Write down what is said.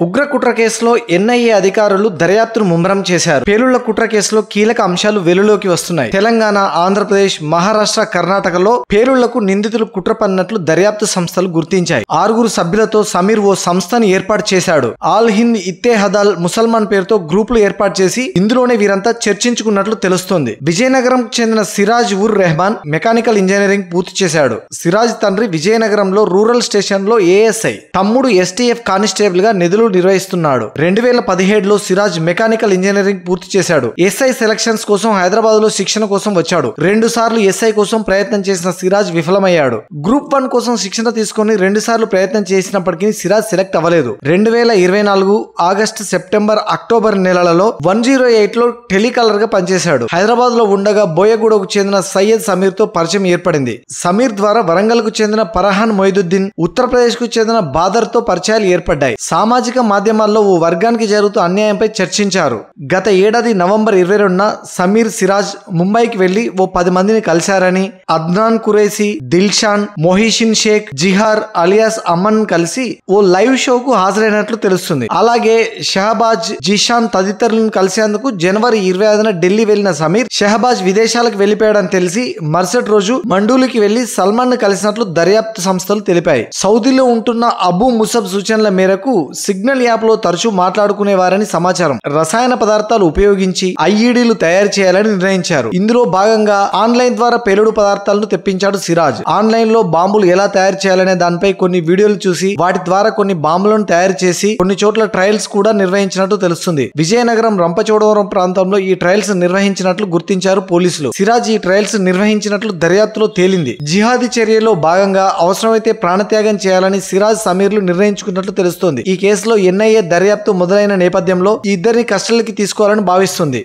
ఉగ్ర కుట్ర కేసులో ఎన్ఐఏ అధికారులు దర్యాప్తును ముమ్మరం చేశారు. పేలుళ్ల కుట్ర కేసులో కీలక అంశాలు వెలుగులోకి వస్తున్నాయి. తెలంగాణ, ఆంధ్రప్రదేశ్, మహారాష్ట్ర, కర్ణాటకలో పేలుళ్లకు నిందితులు కుట్ర పన్నట్లు దర్యాప్తు సంస్థలు గుర్తించాయి. 6 సభ్యులతో సమీర్ ఓ సంస్థను ఏర్పాటు చేశాడు. ఆల్ హింద్ ఇత్తేహదాల్ ముసల్మాన్ పేరుతో గ్రూపులు ఏర్పాటు చేసి ఇందులోనే వీరంతా చర్చించుకున్నట్లు తెలుస్తోంది. విజయనగరంకు చెందిన సిరాజ్ ఉర్ రెహమాన్ మెకానికల్ ఇంజనీరింగ్ పూర్తి చేశాడు. సిరాజ్ తండ్రి విజయనగరంలో రూరల్ స్టేషన్ లో ఏఎస్ఐ, తమ్ముడు ఎస్టీఎఫ్ కానిస్టేబుల్ గా నిధులు నిర్వహిస్తున్నాడు. 2017లో సిరాజ్ మెకానికల్ ఇంజనీరింగ్ పూర్తి చేశాడు. ఎస్ఐ సెలక్షన్స్ కోసం హైదరాబాద్ లో శిక్షణ కోసం వచ్చాడు. 2 సార్లు ఎస్ఐ కోసం ప్రయత్నం చేసిన సిరాజ్ విఫలమయ్యాడు. గ్రూప్ 1 కోసం శిక్షణ తీసుకుని 2 సార్లు ప్రయత్నం చేసినప్పటికీ సిరాజ్ సెలెక్ట్ అవ్వలేదు. 2024 ఆగస్టు, సెప్టెంబర్, అక్టోబర్ నెలలలో 108లో టెలికాలర్ గా పనిచేశాడు. హైదరాబాద్ లో ఉండగా బోయగూడకు చెందిన సయ్యద్ సమీర్ తో పరిచయం ఏర్పడింది. సమీర్ ద్వారా వరంగల్ కు చెందిన ఫర్హాన్ మొయిదుద్దీన్, ఉత్తరప్రదేశ్ కు చెందిన బాదర్ తో పరిచయాలు ఏర్పడ్డాయి. సామాజిక మాధ్యమాల్లో ఓ వర్గానికి జరుగుతూ అన్యాయంపై చర్చించారు. గత ఏడాది నవంబర్ 22న సమీర్, సిరాజ్ ముంబైకి వెళ్లి ఓ 10 మందిని కలిశారని, అద్నాన్ కురేసి, దిల్షాన్, మొహిషిన్ షేక్, జిహార్ అలియాస్ అమన్ కలిసి ఓ లైవ్ షోకు హాజరైనట్లు తెలుస్తుంది. అలాగే షహబాజ్, జిషాన్ తదితరులను కలిసేందుకు జనవరి 25న ఢిల్లీ వెళ్లిన సమీర్, షహబాజ్ విదేశాలకు వెళ్లిపోయాడని తెలిసి మరుసటి రోజు మండూలికి వెళ్లి సల్మాన్ ను కలిసినట్లు దర్యాప్తు సంస్థలు తెలిపాయి. సౌదీలో ఉంటున్న అబూ ముసబ్ సూచనల మేరకు సిగ్నల్ యాప్ లో తరచూ మాట్లాడుకునేవారని సమాచారం. రసాయన పదార్థాలు ఉపయోగించి ఐఈడీలు తయారు చేయాలని నిర్ణయించారు. ఇందులో భాగంగా ఆన్లైన్ ద్వారా పేలుడు పదార్థాలను తెప్పించాడు సిరాజ్. ఆన్లైన్ లో బాంబులు ఎలా తయారు చేయాలనే దానిపై కొన్ని వీడియోలు చూసి వాటి ద్వారా కొన్ని బాంబులను తయారు చేసి కొన్ని చోట్ల ట్రయల్స్ కూడా నిర్వహించినట్టు తెలుస్తుంది. విజయనగరం రంపచోడవరం ప్రాంతంలో ఈ ట్రయల్స్ నిర్వహించినట్లు గుర్తించారు పోలీసులు. సిరాజ్ ఈ ట్రయల్స్ నిర్వహించినట్లు దర్యాప్తులో తేలింది. జిహాదీ చర్యలో భాగంగా అవసరమైతే ప్రాణత్యాగం చేయాలని సిరాజ్, సమీర్లు నిర్ణయించుకున్నట్లు తెలుస్తోంది. ఈ కేసులో ఎన్ఐఏ దర్యాప్తు మొదలైన నేపథ్యంలో ఈ ఇద్దరిని కస్టడీకి తీసుకోవాలని భావిస్తుంది.